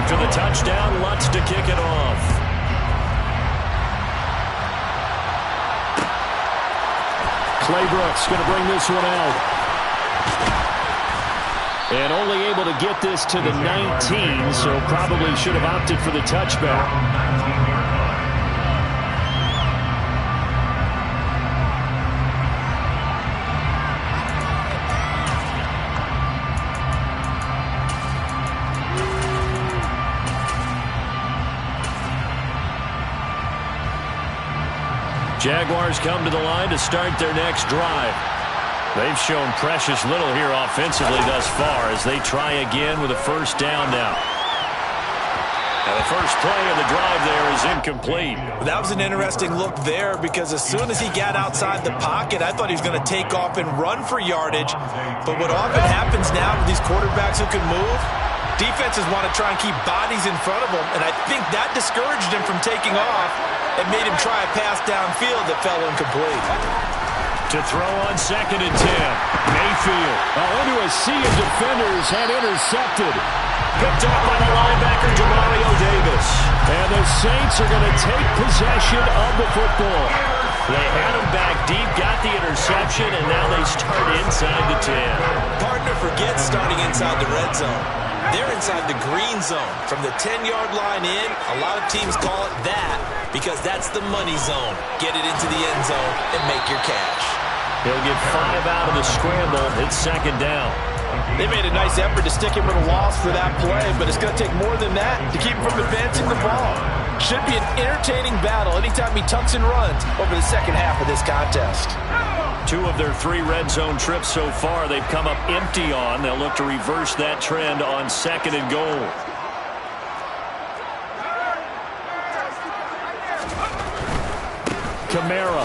After the touchdown, Lutz to kick it off. Claybrooks going to bring this one out. And only able to get this to the 19, so probably should have opted for the touchback. Jaguars come to the line to start their next drive. They've shown precious little here offensively thus far as they try again with a first down now. And the first play of the drive there is incomplete. That was an interesting look there because as soon as he got outside the pocket, I thought he was going to take off and run for yardage. But what often happens now with these quarterbacks who can move, defenses want to try and keep bodies in front of them, and I think that discouraged him from taking off and made him try a pass downfield that fell incomplete. To throw on 2nd and 10. Mayfield into a sea of defenders and intercepted. Picked up by the linebacker, Demario Davis. And the Saints are going to take possession of the football. They had him back deep, got the interception, and now they start inside the 10. Partner forgets starting inside the red zone. They're inside the green zone. From the 10-yard line in, a lot of teams call it that because that's the money zone. Get it into the end zone and make your cash. He'll get 5 out of the scramble. It's 2nd down. They made a nice effort to stick him with a loss for that play, but it's going to take more than that to keep him from advancing the ball. Should be an entertaining battle anytime he tucks and runs over the second half of this contest. 2 of their 3 red zone trips so far they've come up empty on. They'll look to reverse that trend on 2nd and goal. Kamara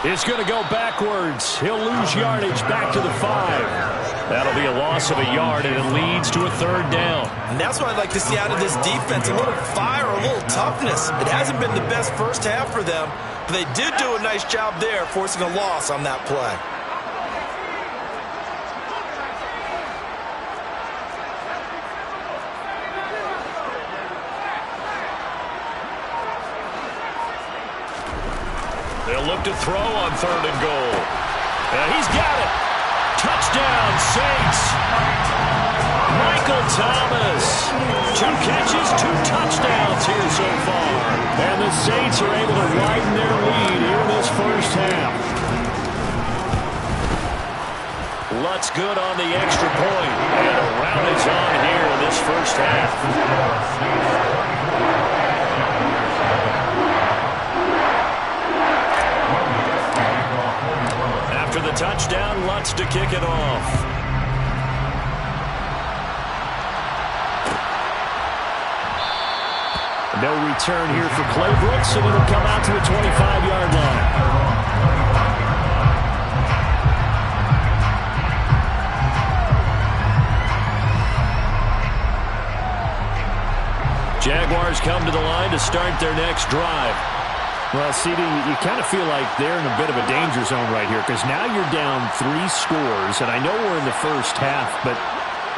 is going to go backwards. He'll lose yardage back to the 5. That'll be a loss of a yard, and it leads to a 3rd down. And that's what I'd like to see out of this defense, a little fire, a little toughness. It hasn't been the best first half for them, but they did do a nice job there, forcing a loss on that play. They'll look to throw on 3rd and goal. And he's got it. Touchdown, Saints. Michael Thomas. 2 catches, 2 touchdowns here so far. And the Saints are able to widen their lead here in this first half. Lutz good on the extra point. And a round is on here in this first half. After the touchdown, Lutz to kick it off. No return here for Claybrooks, and it'll come out to the 25-yard line. Jaguars come to the line to start their next drive. Well, CD, you kind of feel like they're in a bit of a danger zone right here because now you're down 3 scores, and I know we're in the first half, but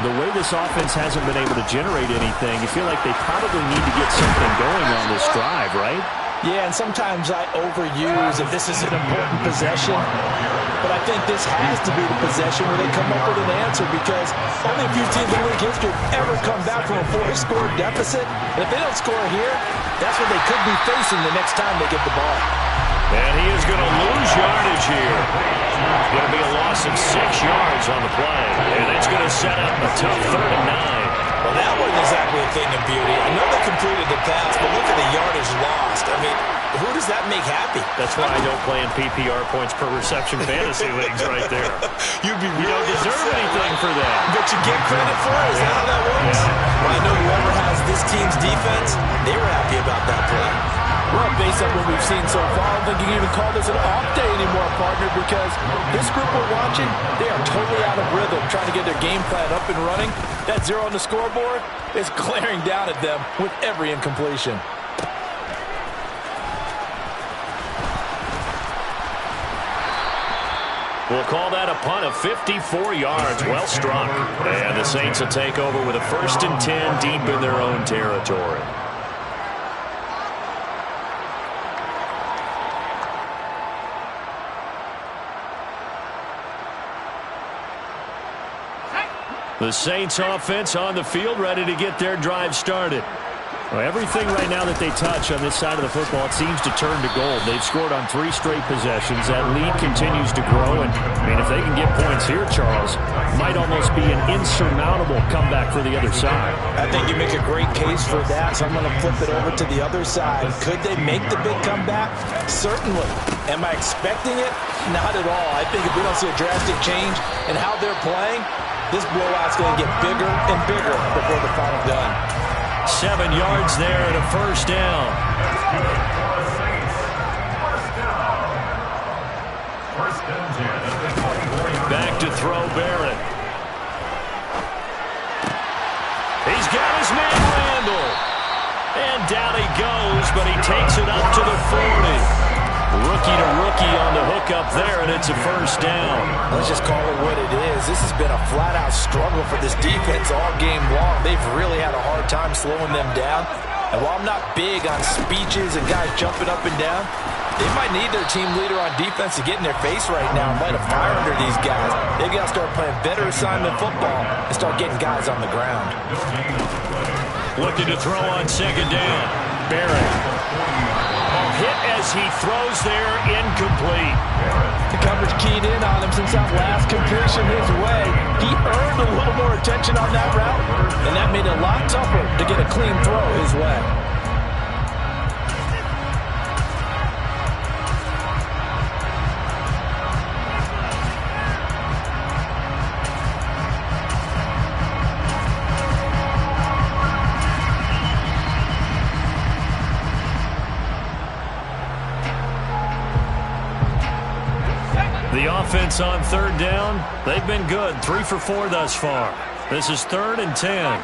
the way this offense hasn't been able to generate anything, you feel like they probably need to get something going on this drive, right? Yeah, and sometimes I overuse if this is an important possession, but I think this has to be the possession where they come up with an answer because only a few teams in league history have ever come back from a 4-score deficit. And if they don't score here, that's what they could be facing the next time they get the ball. And he is going to lose yardage here. Going to be a loss of 6 yards on the play, and it's going to set up a tough 3rd and 9. Well, that wasn't exactly a thing of beauty. I know they completed the pass, but look at the yardage lost. I mean, who does that make happy? That's why I don't play in PPR points per reception fantasy leagues right there. You don't deserve anything for that. But you get credit for it? Is that how that works? Yeah. Well, I know whoever has this team's defense, they were happy about that play. Well, based on what we've seen so far, I don't think you can even call this an off day anymore, partner, because this group we're watching, they are totally out of rhythm, trying to get their game plan up and running. That 0 on the scoreboard is glaring down at them with every incompletion. We'll call that a punt of 54 yards. Well struck. And the Saints will take over with a 1st and 10 deep in their own territory. The Saints offense on the field, ready to get their drive started. Well, everything right now that they touch on this side of the football, it seems to turn to gold. They've scored on 3 straight possessions. That lead continues to grow. And, I mean, if they can get points here, Charles, might almost be an insurmountable comeback for the other side. I think you make a great case for that, so I'm going to flip it over to the other side. Could they make the big comeback? Certainly. Am I expecting it? Not at all. I think if we don't see a drastic change in how they're playing, this blowout's going to get bigger and bigger before the final done. 7 yards there and a 1st down. Back to throw Barrett. He's got his man Randall. And down he goes, but he takes it up to the 40. Rookie to rookie on the hook up there, and it's a 1st down. Let's just call it what it is. This has been a flat-out struggle for this defense all game long. They've really had a hard time slowing them down. And while I'm not big on speeches and guys jumping up and down, they might need their team leader on defense to get in their face right now and light a fire under these guys. They've got to start playing better assignment football and start getting guys on the ground. Looking to throw on 2nd down. Barrett. Hit as he throws there, incomplete. The coverage keyed in on him since that last completion his way. He earned a little more attention on that route, and that made it a lot tougher to get a clean throw his way. The offense on 3rd down, they've been good. 3 for 4 thus far. This is 3rd and 10.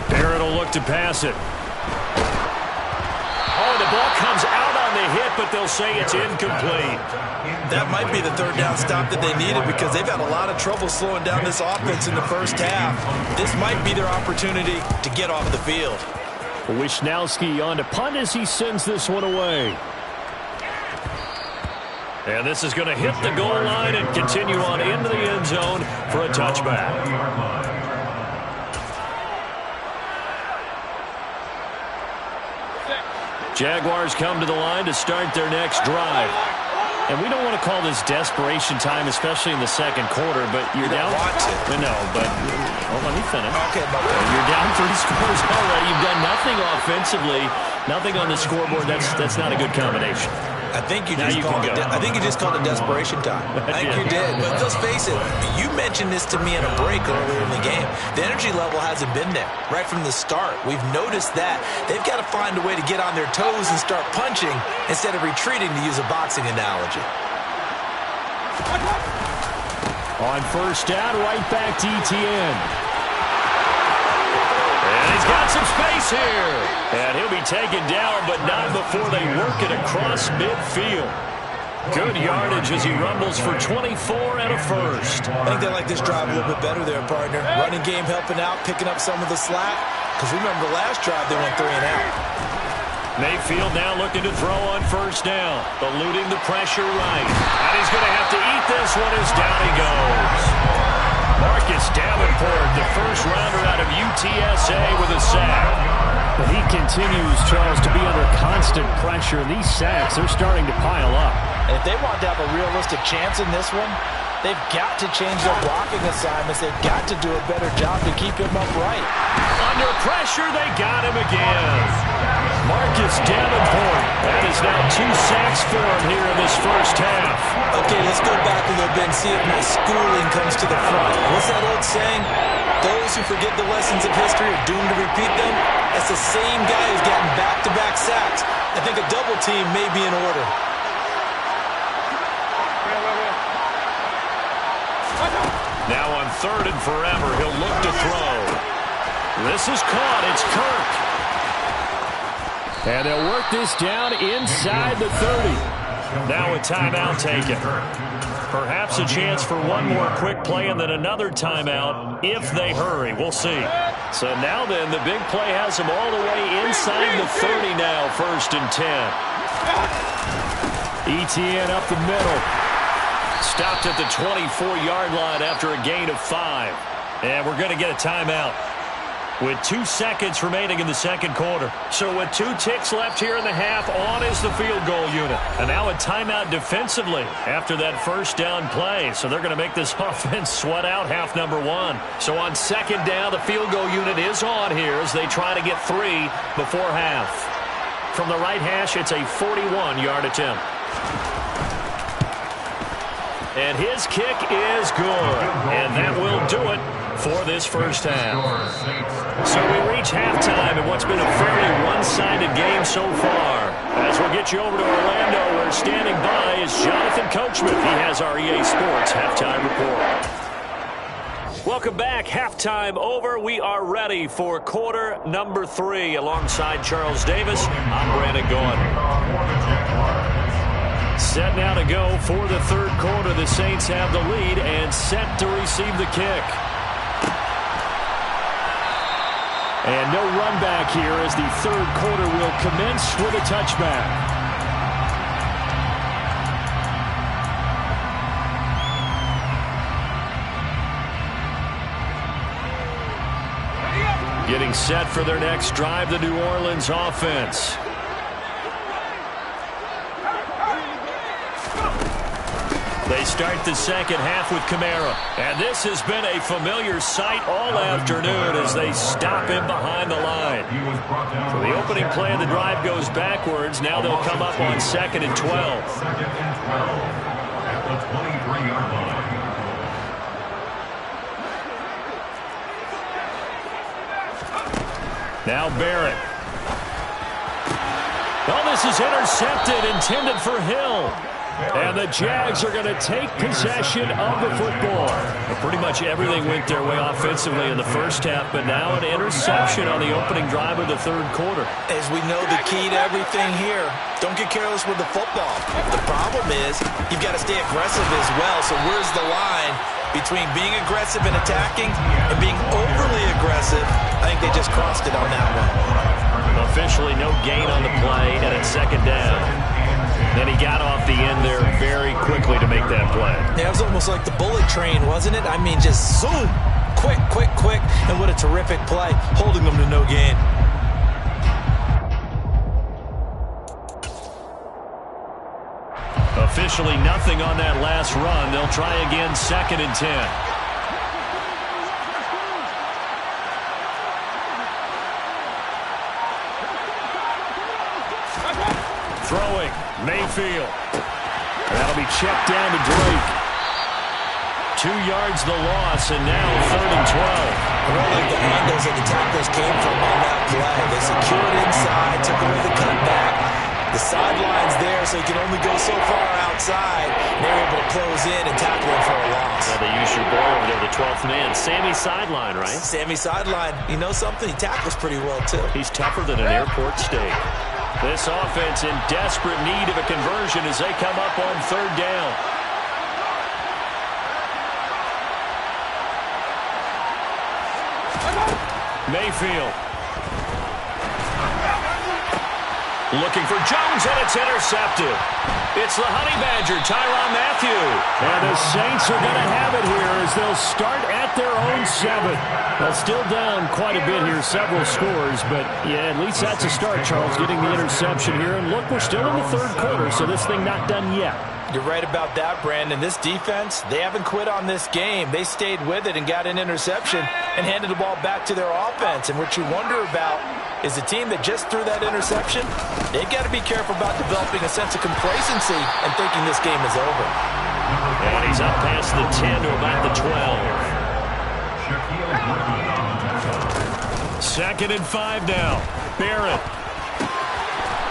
Barrett will look to pass it. Oh, the ball comes out on the hit, but they'll say it's incomplete. That might be the 3rd down stop that they needed because they've had a lot of trouble slowing down this offense in the 1st half. This might be their opportunity to get off the field. Wisnowski on to punt as he sends this one away. And this is going to hit the goal line and continue on into the end zone for a touchback. Jaguars come to the line to start their next drive. And we don't want to call this desperation time, especially in the 2nd quarter, but you're down. No, but let me finish. Okay, you're down 3 scores already. You've done nothing offensively, nothing on the scoreboard. That's not a good combination. I think you just called it desperation time. I think you did. But let's face it, you mentioned this to me in a break earlier in the game. The energy level hasn't been there right from the start. We've noticed that. They've got to find a way to get on their toes and start punching instead of retreating, to use a boxing analogy. On 1st down, right back to ETN. And he's got some space here. And he'll be taken down, but not before they work it across midfield. Good yardage as he rumbles for 24 and a 1st. I think they like this drive a little bit better there, partner. Running game helping out, picking up some of the slack. Because remember, the last drive they went 3 and out. Mayfield now looking to throw on 1st down. Eluding the pressure right. And he's going to have to eat this one as down he goes. Marcus Davenport, the 1st rounder out of UTSA with a sack. But he continues, Charles, to be under constant pressure. These sacks, they're starting to pile up. And if they want to have a realistic chance in this one, they've got to change their blocking assignments. They've got to do a better job to keep him upright. Under pressure, they got him again. Marcus Davenport. That is now 2 sacks for him here in this 1st half. Okay, let's go back a little bit and see if my schooling comes to the front. What's that old saying? Those who forget the lessons of history are doomed to repeat them. That's the same guy who's gotten back-to-back sacks. I think a double team may be in order. Now on 3rd and forever, he'll look to throw. This is caught. It's Kirk. And they'll work this down inside the 30. Now a timeout taken. Perhaps a chance for one more quick play and then another timeout if they hurry. We'll see. So now then, the big play has them all the way inside the 30 now, 1st and 10. ETN up the middle. Stopped at the 24-yard line after a gain of 5. And we're going to get a timeout with 2 seconds remaining in the second quarter. So with 2 ticks left here in the half, on is the field goal unit. And now a timeout defensively after that first down play. So they're going to make this offense sweat out half number 1. So on second down, the field goal unit is on here as they try to get 3 before half. From the right hash, it's a 41-yard attempt. And his kick is good. And that will do it for this first half. So we reach halftime in what's been a fairly one-sided game so far. As we'll get you over to Orlando, where standing by is Jonathan Coachman. He has our EA Sports halftime report. Welcome back. Halftime over. We are ready for quarter number 3. Alongside Charles Davis, I'm Brandon Gaughan. Set now to go for the third quarter. The Saints have the lead and set to receive the kick. And no run back here as the third quarter will commence with a touchback. Getting set for their next drive, the New Orleans offense. They start the second half with Kamara. And this has been a familiar sight all afternoon as they stop him behind the line. So the opening play of the drive goes backwards. Now they'll come up on 2nd and 12. At the 23-yard line. Now Barrett. Oh, this is intercepted, intended for Hill. And the Jags are going to take possession of the football. Well, pretty much everything went their way offensively in the first half, but now an interception on the opening drive of the third quarter. As we know, the key to everything here, don't get careless with the football. The problem is you've got to stay aggressive as well. So where's the line between being aggressive and attacking and being overly aggressive? I think they just crossed it on that one. Officially no gain on the play, and it's second down. And he got off the end there very quickly to make that play. Yeah, it was almost like the bullet train, wasn't it? I mean, just zoom, quick, quick, quick, and what a terrific play, holding them to no gain. Officially nothing on that last run. They'll try again, 2nd and 10. Throwing, Mayfield. That'll be checked down to Drake. 2 yards the loss, and now 3rd and 12. I really like the angles that the tacklers came from on that play. They secured inside, took away the cutback. The sideline's there, so you can only go so far outside. And they were able to close in and tackle him for a loss. Yeah, they used your boy over there, the 12th man. Sammy Sideline, right? Sammy Sideline. You know something? He tackles pretty well, too. He's tougher than an airport steak. This offense in desperate need of a conversion as they come up on 3rd down. Mayfield. Looking for Jones, and it's intercepted. It's the Honey Badger, Tyrann Mathieu. And the Saints are going to have it here as they'll start at their own 7. Well, still down quite a bit here, several scores, but yeah, at least that's a start, Charles, getting the interception here. And look, we're still in the third quarter, so this thing not done yet. You're right about that, Brandon. This defense, they haven't quit on this game. They stayed with it and got an interception and handed the ball back to their offense. And what you wonder about is the team that just threw that interception, they've got to be careful about developing a sense of complacency and thinking this game is over. And he's up past the 10 to about the 12. 2nd and 5 now. Barrett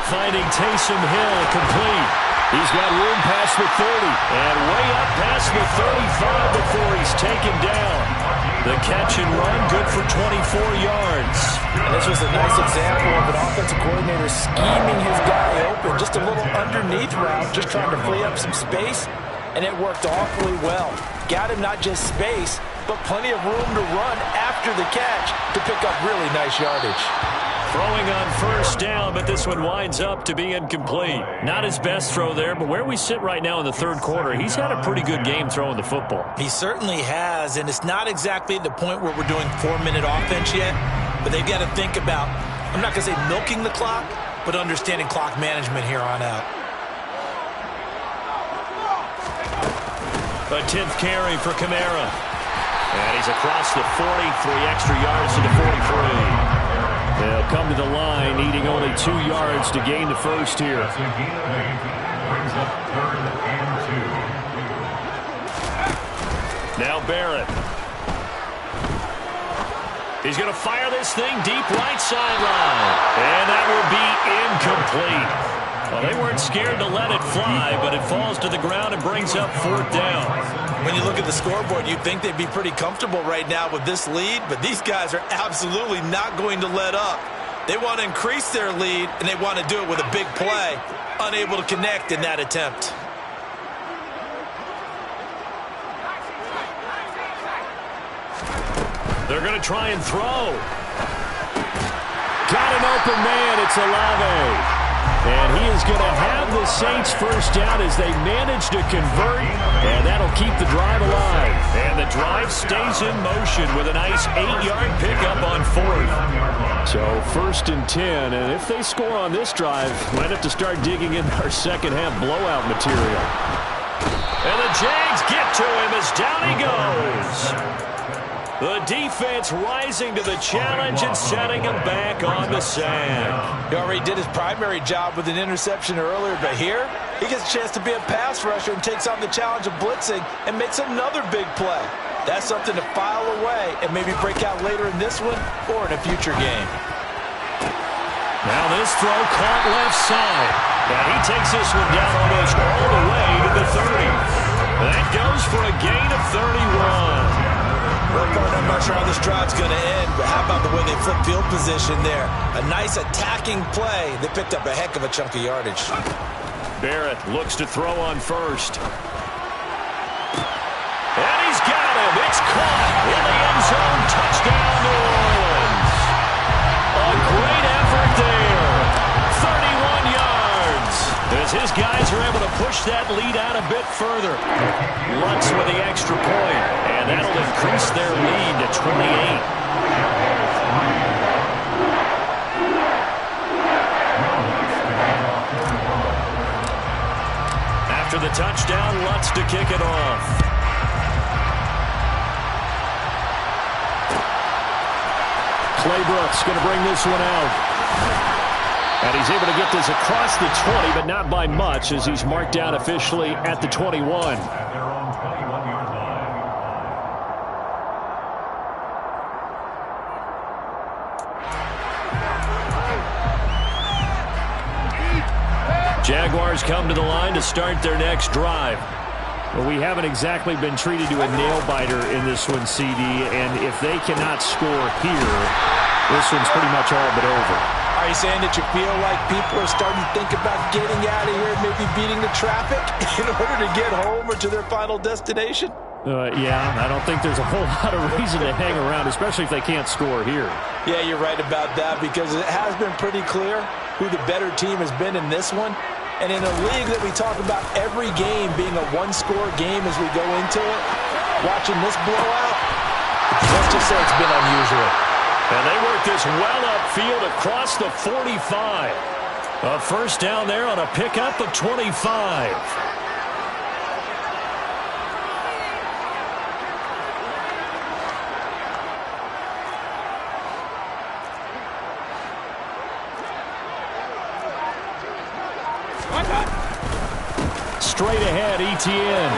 finding Taysom Hill complete. He's got room past the 30 and way up past the 35 before he's taken down. The catch and run good for 24 yards. And this was a nice example of an offensive coordinator scheming his guy open. Just a little underneath route, just trying to free up some space, and it worked awfully well. Got him not just space, but plenty of room to run after the catch to pick up really nice yardage. Throwing on first down, but this one winds up to be incomplete. Not his best throw there, but where we sit right now in the third quarter, he's had a pretty good game throwing the football. He certainly has, and it's not exactly at the point where we're doing 4-minute offense yet, but they've got to think about, I'm not going to say milking the clock, but understanding clock management here on out. A 10th carry for Kamara. And he's across the 40, 3 extra yards to the 43. They'll come to the line, needing only 2 yards to gain the first here. Brings up 3rd and 2. Now Barrett. He's going to fire this thing deep right sideline. And that will be incomplete. Well, they weren't scared to let it fly, but it falls to the ground and brings up 4th down. When you look at the scoreboard, you'd think they'd be pretty comfortable right now with this lead, but these guys are absolutely not going to let up. They want to increase their lead, and they want to do it with a big play. Unable to connect in that attempt. They're going to try and throw. Got an open man. It's Olave. And he is going to have the Saints first down as they manage to convert, and that'll keep the drive alive. And the drive stays in motion with a nice 8-yard pickup on 4th. So 1st and 10, and if they score on this drive, might have to start digging in our second half blowout material. And the Jags get to him as down he goes. The defense rising to the challenge and setting him back on the sack. He already did his primary job with an interception earlier, but here he gets a chance to be a pass rusher and takes on the challenge of blitzing and makes another big play. That's something to file away and maybe break out later in this one or in a future game. Now this throw caught left side. And he takes this one down almost all the way to the 30. That goes for a gain of 31. Well, partner, I'm not sure how this drive's going to end, but how about the way they flip field position there? A nice attacking play. They picked up a heck of a chunk of yardage. Barrett looks to throw on first. And he's got him. It's caught in the end zone. Touchdown, New Orleans. A great effort there. 31 yards. As his guys are able to push that lead out a bit further. Lutz with the extra point, and that'll increase their lead to 28. After the touchdown, Lutz to kick it off. Claybrooks going to bring this one out. And he's able to get this across the 20, but not by much, as he's marked down officially at the 21. At their own 21-yard line. Jaguars come to the line to start their next drive. Well, we haven't exactly been treated to a nail-biter in this one, CD, and if they cannot score here, this one's pretty much all but over. Are you saying that you feel like people are starting to think about getting out of here and maybe beating the traffic in order to get home or to their final destination? Yeah, I don't think there's a whole lot of reason to hang around, especially if they can't score here. Yeah, you're right about that, because it has been pretty clear who the better team has been in this one. And in a league that we talk about every game being a one-score game as we go into it, watching this blowout, let's just say it's been unusual. And they work this well upfield across the 45. A first down there on a pickup of 25. Straight ahead, Etienne.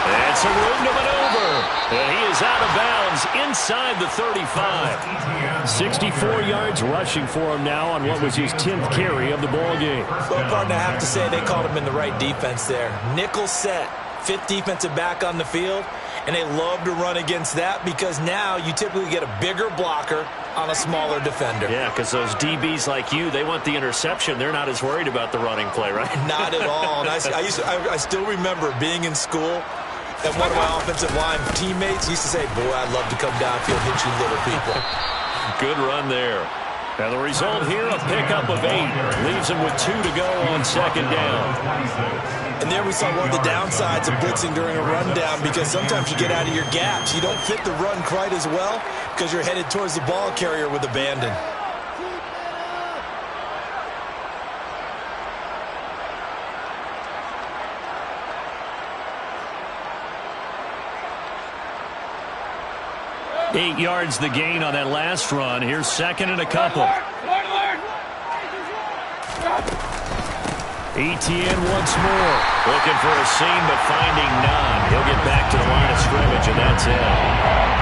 And some room to maneuver. And he is out of bounds inside the 35. 64 yards rushing for him now on what was his 10th carry of the ball game. Well, partner, I have to say they called him in the right defense there. Nickel set, 5th defensive back on the field. And they love to run against that because now you typically get a bigger blocker on a smaller defender. Yeah, because those DBs like you, they want the interception. They're not as worried about the running play, right? Not at all. And I still remember being in school, and one of my offensive line teammates used to say, boy, I'd love to come downfield and hit you little people. Good run there. And the result here, a pickup of 8. Leaves him with 2 to go on second down. And there we saw one of the downsides of blitzing during a rundown, because sometimes you get out of your gaps. You don't fit the run quite as well because you're headed towards the ball carrier with abandon. Eight yards the gain on that last run. Here's second and a couple. Etienne once more. Looking for a seam, but finding none. He'll get back to the line of scrimmage, and that's it.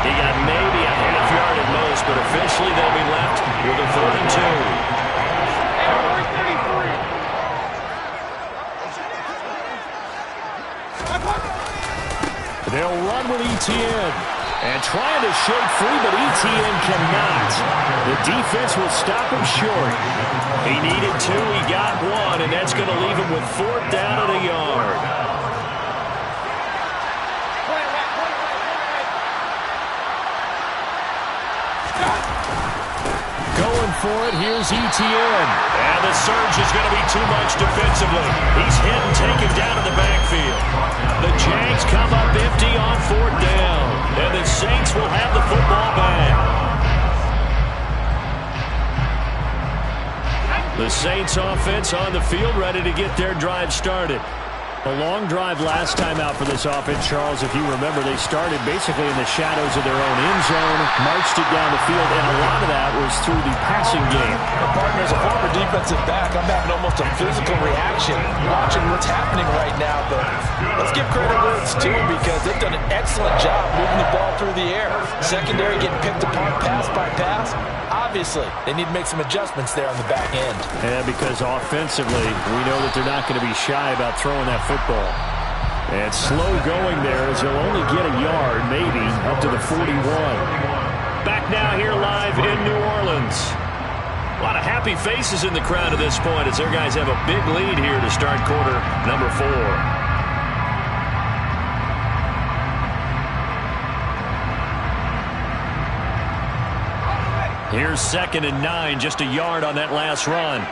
He got maybe a half yard at most, but officially they'll be left with a 3rd and 2. They'll run with Etienne. And trying to shake free, but Etienne cannot. The defense will stop him short. He needed 2, he got 1, and that's going to leave him with 4th down and a yard. Going for it, here's Etienne. And the surge is going to be too much defensively. He's hit and taken down in the backfield. The Jags come up empty on 4th down. And the Saints will have the football back. The Saints offense on the field, ready to get their drive started. A long drive last time out for this offense, Charles. If you remember, they started basically in the shadows of their own end zone, marched it down the field, and a lot of that was through the passing game. Partner, as a former defensive back, I'm having almost a physical reaction watching what's happening right now. But let's give credit where it's due, because they've done an excellent job moving the ball through the air. Secondary getting picked apart pass by pass. Obviously, they need to make some adjustments there on the back end. Yeah, because offensively, we know that they're not going to be shy about throwing that football. And slow going there as he'll only get a yard, maybe, up to the 41. Back now here live in New Orleans. A lot of happy faces in the crowd at this point as their guys have a big lead here to start quarter number 4. Here's 2nd and 9, just a yard on that last run.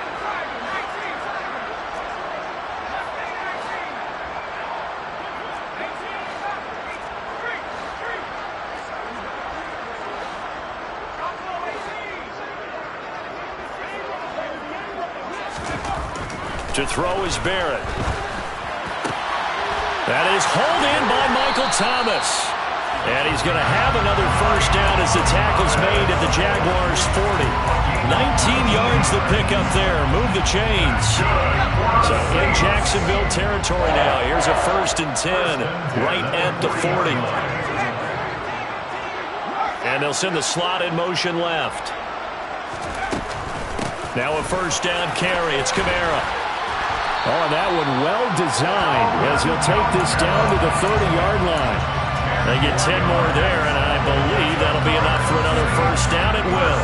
To throw is Barrett. That is hauled in by Michael Thomas. And he's going to have another 1st down as the tackle's made at the Jaguars' 40. 19 yards the pickup there. Move the chains. So in Jacksonville territory now. Here's a 1st and 10 right at the 40. And they'll send the slot in motion left. Now a 1st down carry. It's Kamara. Oh, and that one well designed as he'll take this down to the 30-yard line. They get 10 more there, and I believe that'll be enough for another 1st down. It will.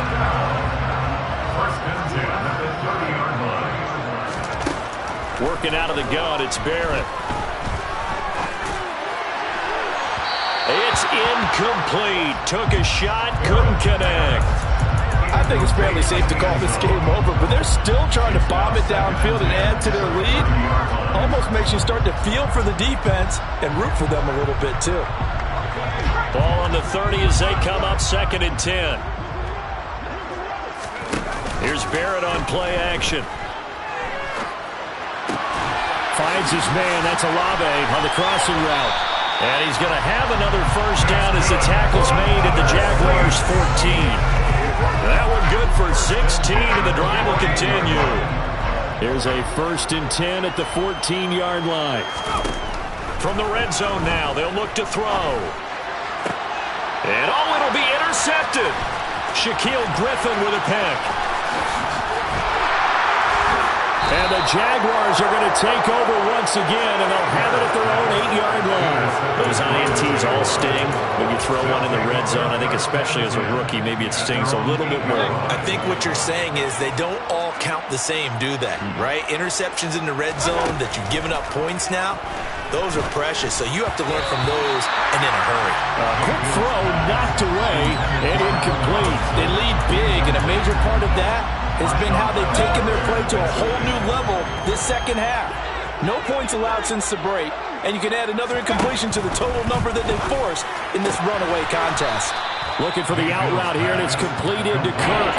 1st and 10 at the 30-yard line. Working out of the gun, it's Barrett. It's incomplete. Took a shot, couldn't connect. I think it's fairly safe to call this game over, but they're still trying to bomb it downfield and add to their lead. Almost makes you start to feel for the defense and root for them a little bit, too. Ball on the 30 as they come up 2nd and 10. Here's Barrett on play action. Finds his man. That's Olave on the crossing route. And he's going to have another 1st down as the tackle's made at the Jaguars' 14. That one good for 16, and the drive will continue. Here's a 1st and 10 at the 14-yard line. From the red zone now, they'll look to throw. And it'll be intercepted. Shaquille Griffin with a pick. And the Jaguars are going to take over once again, and they'll have it at their own 8-yard line. Those INTs all sting when you throw one in the red zone. I think especially as a rookie, maybe it stings a little bit more. I think what you're saying is they don't all count the same, do they? Right? Interceptions in the red zone that you've given up points now, those are precious. So you have to learn from those and in a hurry. Quick throw knocked away and incomplete. They lead big, and a major part of that has been how they've taken their play to a whole new level this second half. No points allowed since the break, and you can add another incompletion to the total number that they forced in this runaway contest. Looking for the out route here, and it's completed to Kirk.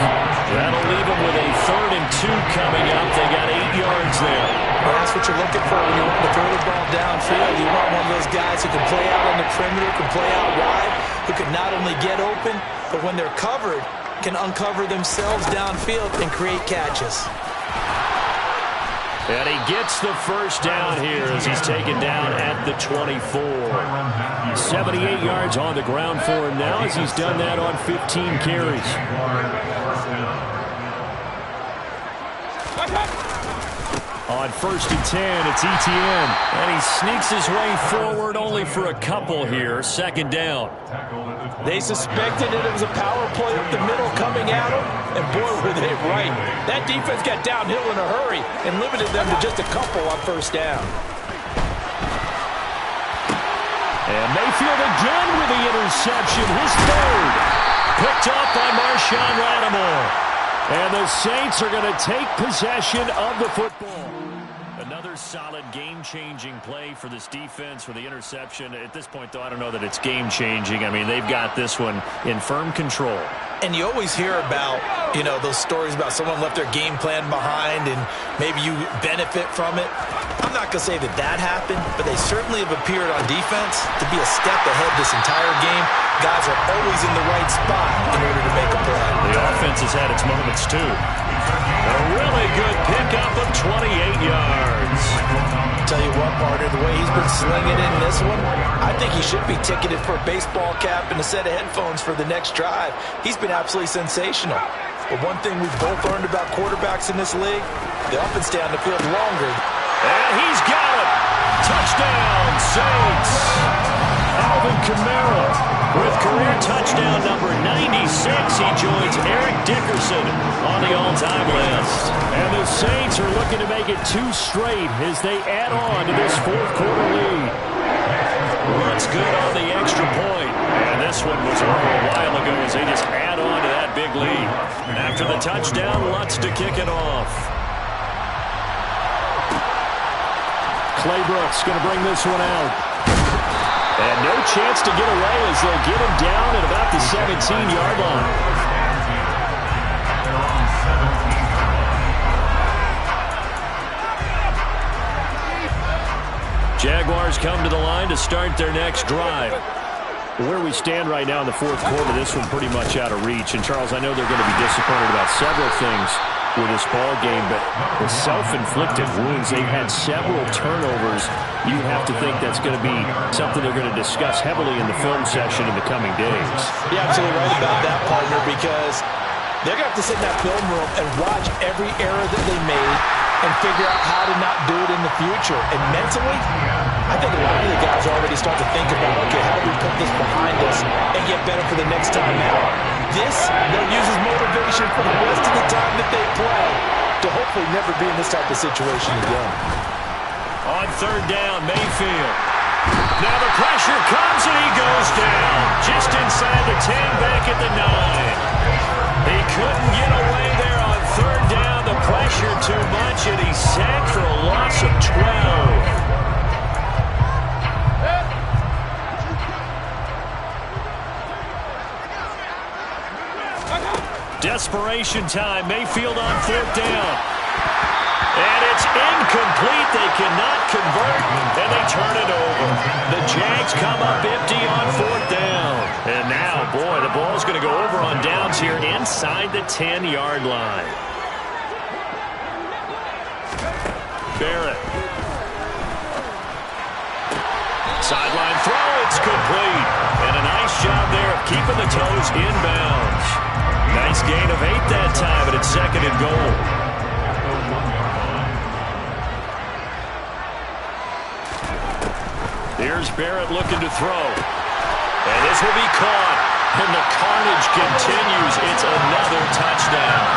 That'll leave them with a 3rd and 2 coming up. They got 8 yards there. Well, that's what you're looking for when you want to throw the ball downfield. You want one of those guys who can play out on the perimeter, can play out wide, who can not only get open, but when they're covered, can uncover themselves downfield and create catches. And he gets the first down here as he's taken down at the 24. 78 yards on the ground for him now as he's done that on 15 carries. On 1st and 10, it's Etienne. And he sneaks his way forward only for a couple here. 2nd down. They suspected that it was a power play up the middle coming at them, and boy, were they right. That defense got downhill in a hurry and limited them to just a couple on 1st down. And Mayfield again with the interception, his 3rd. Picked up by Marshawn Lattimore. And the Saints are going to take possession of the football. Another solid game-changing play for this defense for the interception. At this point, though, I don't know that it's game-changing. I mean, they've got this one in firm control. And you always hear about, those stories about someone left their game plan behind and maybe you benefit from it. I'm not going to say that happened, but they certainly have appeared on defense to be a step ahead this entire game. Guys are always in the right spot in order to make a play. The offense has had its moments, too. A really good pickup of 28 yards. Tell you what, partner, the way he's been slinging in this one, I think he should be ticketed for a baseball cap and a set of headphones for the next drive. He's been absolutely sensational. But one thing we've both learned about quarterbacks in this league, they often stay on the field longer. And he's got it. Touchdown, Saints. Alvin Kamara with career touchdown number 96. He joins Eric Dickerson on the all-time list. And the Saints are looking to make it 2 straight as they add on to this 4th quarter lead. Lutz good on the extra point. And this one was over a while ago as they just add on to that big lead. And after the touchdown, Lutz to kick it off. Claybrooks going to bring this one out. And no chance to get away as they'll get him down at about the 17-yard line. Jaguars come to the line to start their next drive. Where we stand right now in the 4th quarter, this one pretty much out of reach. And, Charles, I know they're going to be disappointed about several things with this ball game, but the self-inflicted wounds, they've had several turnovers. You have to think that's going to be something they're going to discuss heavily in the film session in the coming days. You're absolutely right about that, partner, because they're going to have to sit in that film room and watch every error that they made and figure out how to not do it in the future. And mentally, I think a lot of the guys already start to think about, okay, how do we put this behind us and get better for the next time out? This, they'll use as motivation for the rest of the time that they play to hopefully never be in this type of situation again. On 3rd down, Mayfield. Now the pressure comes and he goes down. Just inside the 10, back at the 9. He couldn't get away there on 3rd down. The pressure too much, and he's sacked for a loss of 12. Desperation time. Mayfield on 4th down. And it's incomplete. They cannot convert, and they turn it over. The Jags come up empty on 4th down. And now, boy, the ball's going to go over on downs here inside the 10-yard line. Barrett. Sideline throw. It's complete. And a nice job there of keeping the toes inbounds. Nice gain of 8 that time, but it's 2nd and goal. Here's Barrett looking to throw. And this will be caught. And the carnage continues. It's another touchdown.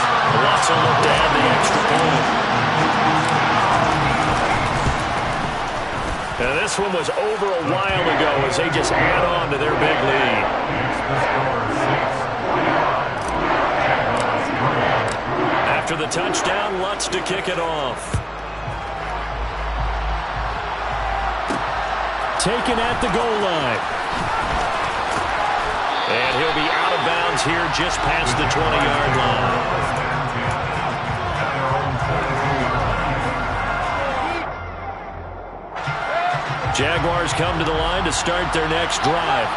Watson looked to add the extra point. And this one was over a while ago as they just add on to their big lead. After the touchdown, Lutz to kick it off. Taken at the goal line. And he'll be out of bounds here just past the 20-yard line. Jaguars come to the line to start their next drive.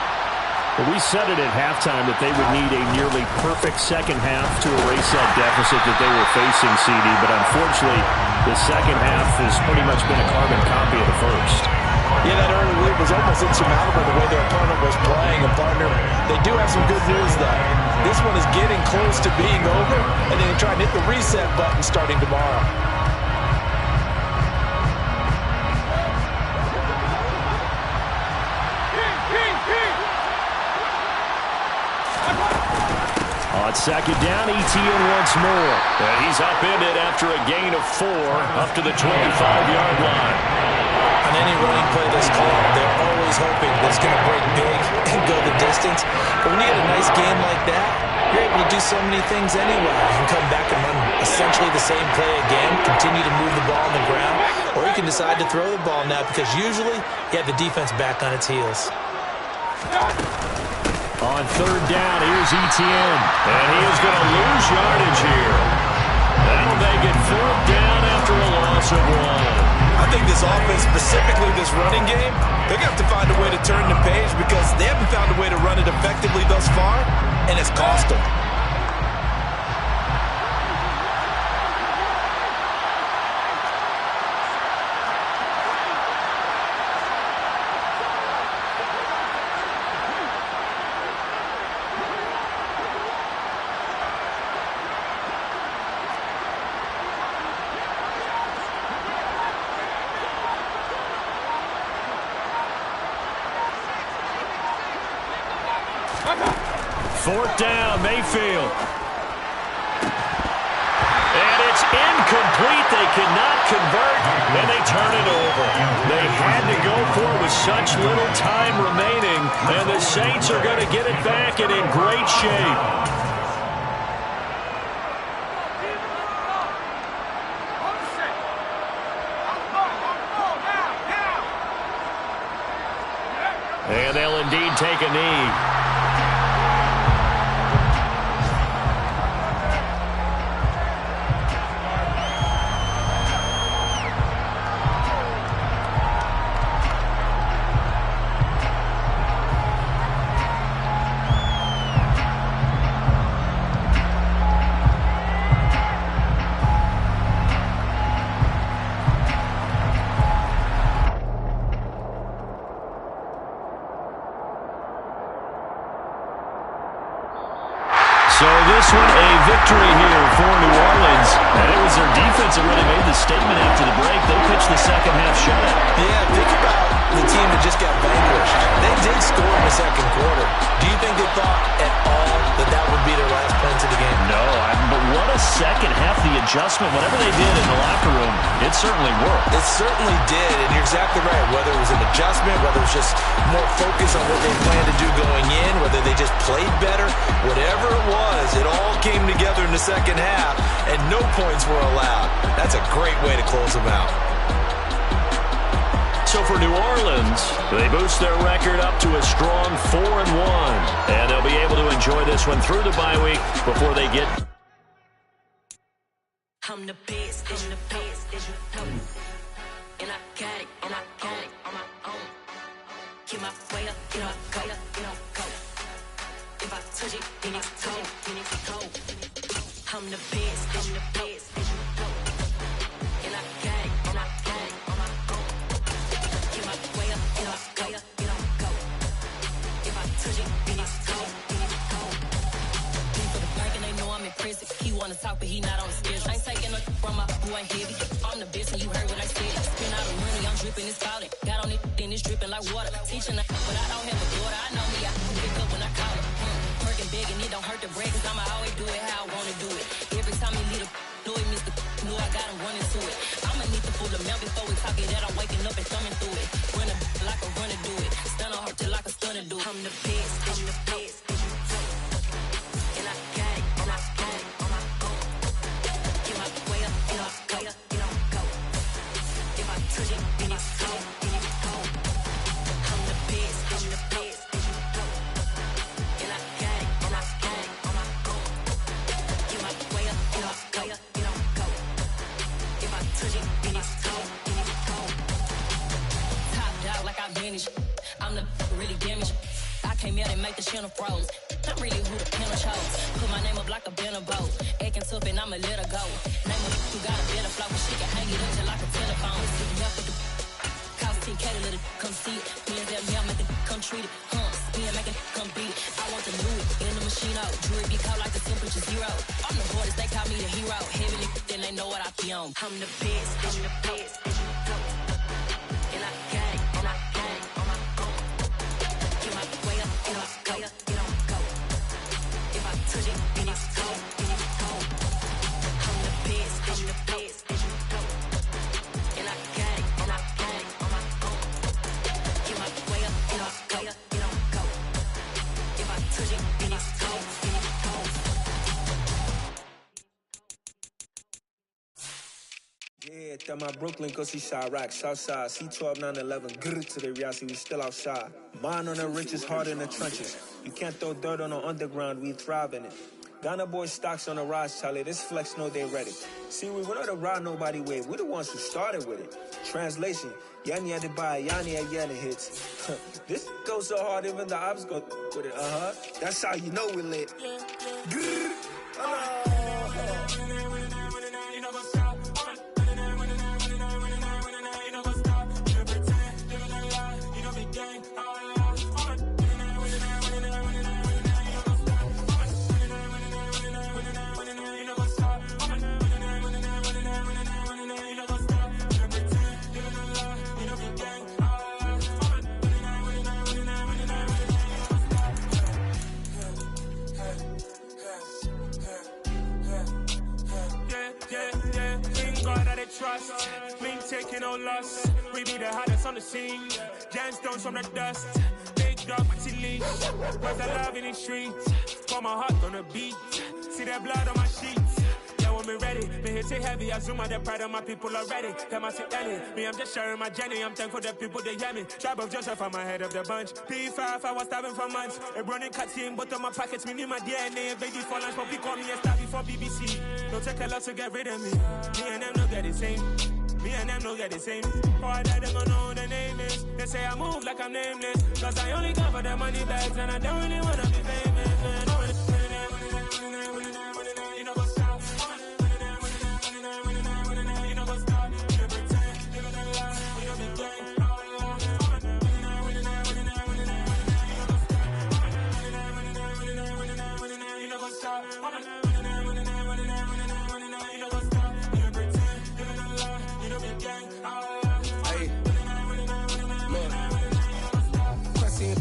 Well, we said it at halftime that they would need a nearly perfect second half to erase that deficit that they were facing, CD, but unfortunately, the second half has pretty much been a carbon copy of the first. Yeah, that early lead was almost insurmountable the way their opponent was playing. And, partner, they do have some good news, though. This one is getting close to being over, and they can try and hit the reset button starting tomorrow. On second down, ETN once more. And he's upended after a gain of 4 up to the 25-yard line. On any running play that's called, they're always hoping that it's going to break big and go the distance. But when you get a nice game like that, you're able to do so many things anyway. You can come back and run essentially the same play again, continue to move the ball on the ground, or you can decide to throw the ball now because usually you have the defense back on its heels. On third down, here's ETN. And he is going to lose yardage here. That'll make it fourth down after a loss of 1. I think this offense, specifically this running game, they're going to have to find a way to turn the page because they haven't found a way to run it effectively thus far, and it's cost them. Fourth down, Mayfield. And it's incomplete. They cannot convert, and they turn it over. They had to go for it with such little time remaining, and the Saints are going to get it back and in great shape. And they'll indeed take a knee. So this one, a victory here for New Orleans. And it was their defense that really made the statement after the break. They pitched the second half shutout. Yeah, think about the team that just got vanquished. They did score in the second quarter. Do you think they thought at all that that would be their last points of the game? No, but what a second half. The adjustment, whatever they did in the locker room, it certainly worked. It certainly did, and you're exactly right. Whether it was an adjustment, whether it was just more focus on what they planned to do going in, whether they just played better, whatever it was, it all came together in the second half, and no points were allowed. That's a great way to close them out. So for New Orleans, they boost their record up to a strong 4-1, and they'll be able to enjoy this one through the bye week before they get. I'm the best, and you know. And I got it, on my own. Get my way up, you know, go. If I touch it, then it's cold. I'm the best, and you know. And I got it, on my own. Get my way up, you know, go. If I touch it, then it's cold. Be for the bank and they know I'm impressive. He wanna talk, but he not on the schedule. I ain't taking nothing from my boy heavy. I'm the best, and you heard what I said. Spend all the money, I'm dripping, it's falling. Got on it, then it's dripping like water. Teaching her, but I don't have a daughter. I know me, I can pick up when I call her. Working big and it don't hurt the break, cause I'ma always do it how I wanna do it. Every time he lead a know it, Mr. Know I got him running to it. I'ma need to pull the mail before we talk it that I'm waking up and thumbing through it. Run a like a runner do it. Stun on her till like a stunner do it. I'm the best, I'm the best. And I got it, and I got it on my own. Get my way up, you know, way up, you know, go. If I touch it, then it's cold, then it's cold. I'm the best, I'm the best. And I got it, and I got it on my own. Get my way up, you know, way up, you know, go. If I touch it, then it's cold, then it's cold. Top dog like I vanished. I'm the really damaged. I came out and make the channel froze. I'm really who the panel chose. Put my name up like a banner boat. Acting tough and I'ma let her go. Name of who got a better flow, but she can hang it up just like a telephone. Enough with the cost 10K to let it come see it. Me and that mail make it come treat it. Spin make it come beat it. I want to do it in the machine out. Jewelry be cold like the temperature zero. I'm the hardest, they call me the hero. Heavily, then they know what I be on. I'm the best, I'm the best. And I got it, and I got it on my own. Get my way up, you know, way up, you know, go. If I touch it, then it's cold, then it's cold. I'm the best, I'm the best. And I got it, and I got it on my own. Get my way up, you know, way up, you know, go. If I touch it, then it's cold, then it's cold. Yeah, that my Brooklyn, go see Chirac, Southside, C12, 911, grrr to the reality, we still outside. Mine on the riches, hard in the trenches. You can't throw dirt on the underground, we thrive in it. Ghana boys stocks on the rise, Charlie, this flex know they ready. See, we were not to ride nobody wave, we the ones who started with it. Translation, Yanni had to buy, Yanni had yelling hits. This goes so hard, even the ops go with it, That's how you know we lit. Grrr, trust, me taking no loss. We be the hottest on the scene. Gemstones from the dust. Big dog, pretty leash. Where's the love in the streets? Pour my heart on the beat. See that blood on my sheets. Yeah, when we ready, me hit it heavy. I zoom out the pride of my people already. Them I see Ellie. Me, I'm just sharing my journey. I'm thankful the people they hear me. Tribe of Joseph, I'm ahead of the bunch. P5, I was starving for months. A running cut team, but on my pockets, me need my DNA. And baby for lunch, but call me a star before BBC. Don't take a lot to get rid of me. Me and them don't get the same. Me and them don't get the same. All that they don't know who the name is. They say I move like I'm nameless. Cause I only come for the money bags and I don't really wanna be famous. You know what's up? You know what's up? You pretend, you gonna lie, you know the game. You know what's up?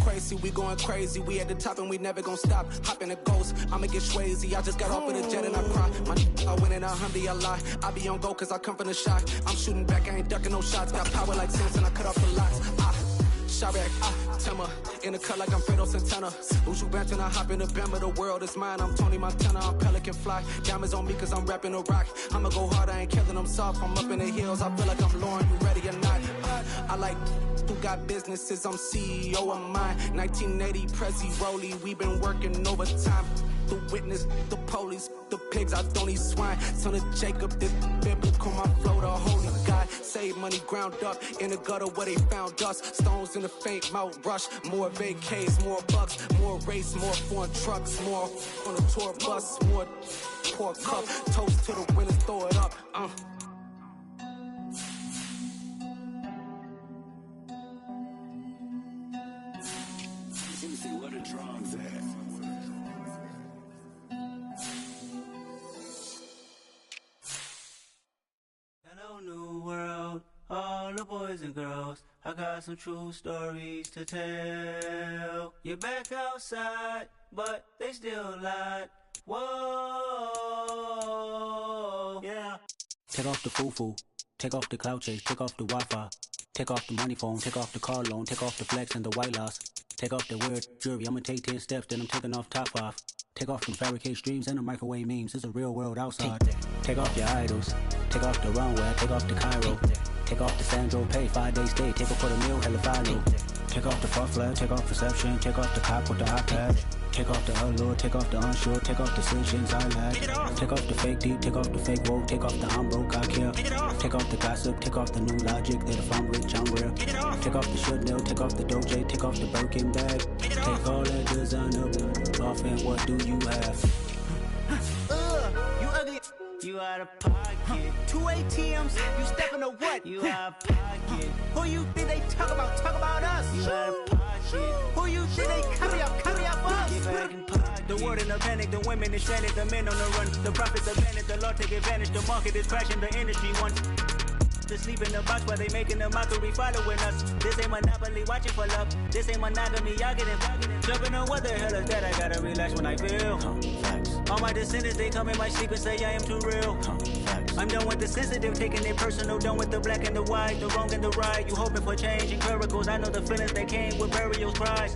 Crazy, we going crazy. We at the top and we never gonna stop. Hop in a ghost, I'ma get swayzy. I just got off with a jet and I cry. I win in a Humvee, I lie. I be on go cause I come from the shot. I'm shooting back, I ain't ducking no shots. Got power like Samson, I cut off the lots. Chirac, Tema, in the cut like I'm Fredo Santana. Uju Banton, I hop in the Bama, the world is mine. I'm Tony Montana, I'm Pelican Fly. Diamonds on me cause I'm rapping a rock. I'ma go hard, I ain't killing them soft. I'm up in the hills, I feel like I'm Lauren, you ready or not? I like who got businesses, I'm CEO of mine. 1980, Prezi Rolly, we been working overtime. The witness, the police, the pigs, I don't eat swine. Son of Jacob, this biblical, my flow, the holy God. Save money ground up in the gutter where they found us. Stones in the faint mouth rush. More vacays, more bucks, more race, more foreign trucks, more on the tour bus, more poor cup. Toast to the winners, throw it up. Let me see where the drums at. Hello, new world, all boys and girls, I got some true stories to tell. You're back outside, but they still lied. Whoa, yeah. Take off the foo-foo, take off the cloud chase, take off the Wi-Fi, take off the money phone, take off the car loan, take off the flex and the white loss, take off the weird jewelry, I'ma take 10 steps, then I'm taking off top 5. Take off the barricade streams and the microwave memes, it's a real world outside. Take off your idols, take off the runway, take off the Cairo, take off the Sandro pay, 5 days stay, take off for the meal, hella follow. Take off the fuck flag, take off perception, take off the cop with the iPad. Take off the allure, take off the unsure, take off decisions I lack. Take off the fake deep, take off the fake woke, take off the I'm broke, I care. Take off the gossip, take off the new logic, that if I'm rich, I'm real. Take off the Chanel, take off the Doja, take off the Birkin bag. Take all that designer off and what do you have? You ugly, you out of pocket. 2 ATMs, you stepping to what? You out of pocket. Who you think they talk about us? You out of pocket. Who you think they carry up us? Get back in pocket. The world in a panic, the women is stranded, the men on the run. The profits abandoned, the law take advantage, the market is crashing, the industry wants to sleep in the box while they making a mockery following us. This ain't monopoly, watching for love. This ain't monogamy, y'all get it. Jumping on what the hell is that? I gotta relax when I feel. All my descendants, they come in my sleep and say I am too real. I'm done with the sensitive, taking it personal. Done with the black and the white, the wrong and the right. You hoping for change and miracles. I know the feelings that came with burial cries.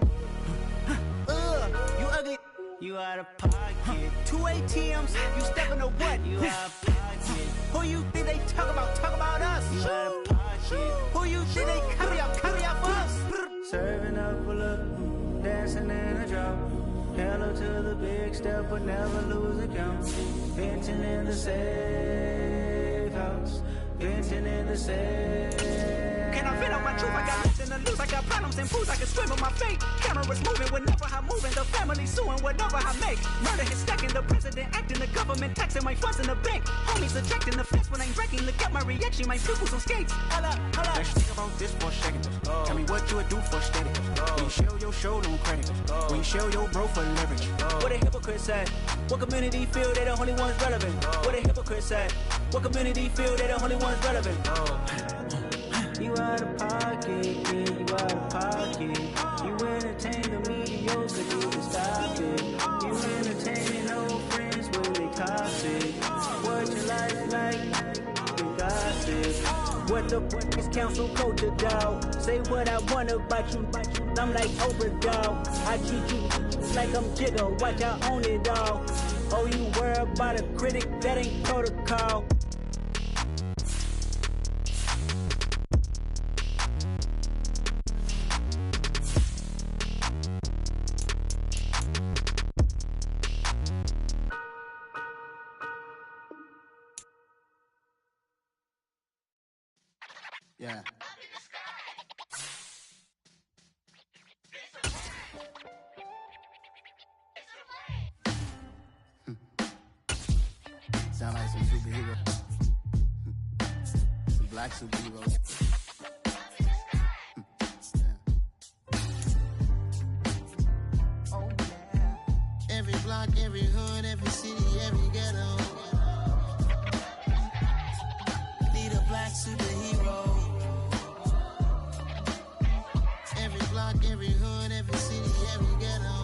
You ugly. You out of pocket. 2 ATMs, you stepping to what? You out of pocket. Who you think they talk about us? You out of pocket. Who you think they carry up us? Serving up a look, dancing in a drop. Hello to the big step, but never lose a count. Venting in the safe house. Venting in the safe. Can I vent out my truth? I got nothing to lose. I got problems and fools. I can swim with my fate. Cameras moving whenever I'm moving. The family suing whatever I make. Murder is stacking. The president acting. The government taxing my funds in the bank. Homies ejecting the fence when I'm breaking. Look at my reaction. My pupils on skates. Holla, holla. Let's think about this for a second. Tell me what you would do for steady. When you show your show, no credit. When you show your bro for leverage. What a hypocrite said. What community feel they the only ones relevant? What a hypocrite said. What community feel they the only ones relevant? You out of pocket, yeah, you out of pocket. You entertain the mediocre, you can stop it. You entertaining old friends when they toxic. What your life like, you gossip. What the fuck is council culture, dog? Say what I want about you, I'm like Oprah, dog. I treat you like I'm Jigga, watch I own it, dog. Oh, you worry about a critic, that ain't protocol. Yeah. Sound like some superhero. Some black superheroes. Oh yeah. Every block, every hood, every city, every ghetto. Need a black superhero. Every block, every hood, every city, every ghetto.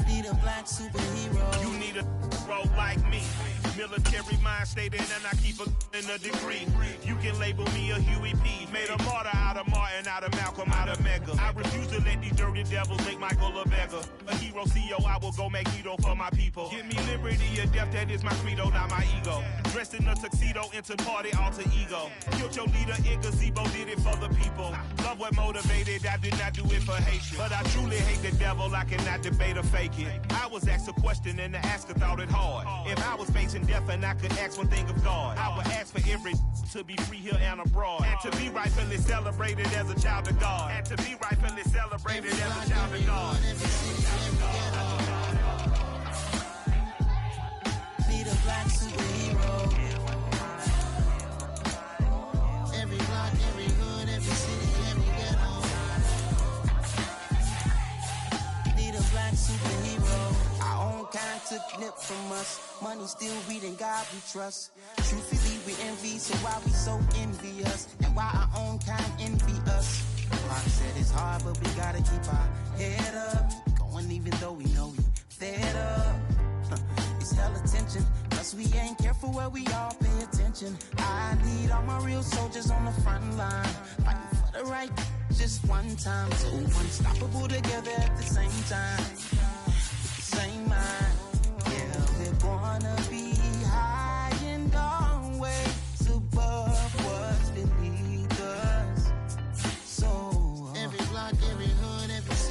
Need a black superhero. You need a role like me. Military mind stated, and I keep in a degree. You can label me a Huey P. Made a martyr out of Martin, out of Malcolm, out of Mega. I refuse to let these dirty devils make Michael a beggar. A hero CEO, I will go Magneto for my people. Give me liberty or death, that is my credo, not my ego. Dressed in a tuxedo, into party, alter ego. Killed your leader in gazebo, did it for the people. Love what motivated, I did not do it for hatred. But I truly hate the devil, I cannot debate or fake it. I was asked a question and the asker thought it hard. If I was facing death and I could ask one thing of God, I would ask for every to be free here and abroad, and to be rightfully celebrated as a child of God, and to be rightfully celebrated as a child of God. Need a black superhero. Every block, every hood, every city, every ghetto. Need a black superhero. Our own kind took nip from us. Money still reading God we trust. Truthfully, we envy, so why we so envious? And why our own kind envy us? Pac said it's hard, but we gotta keep our head up. Going even though we know we fed up. It's hella tension, plus we ain't careful where we all pay attention. I need all my real soldiers on the front line, fighting for the right just one time. So unstoppable together at the same time.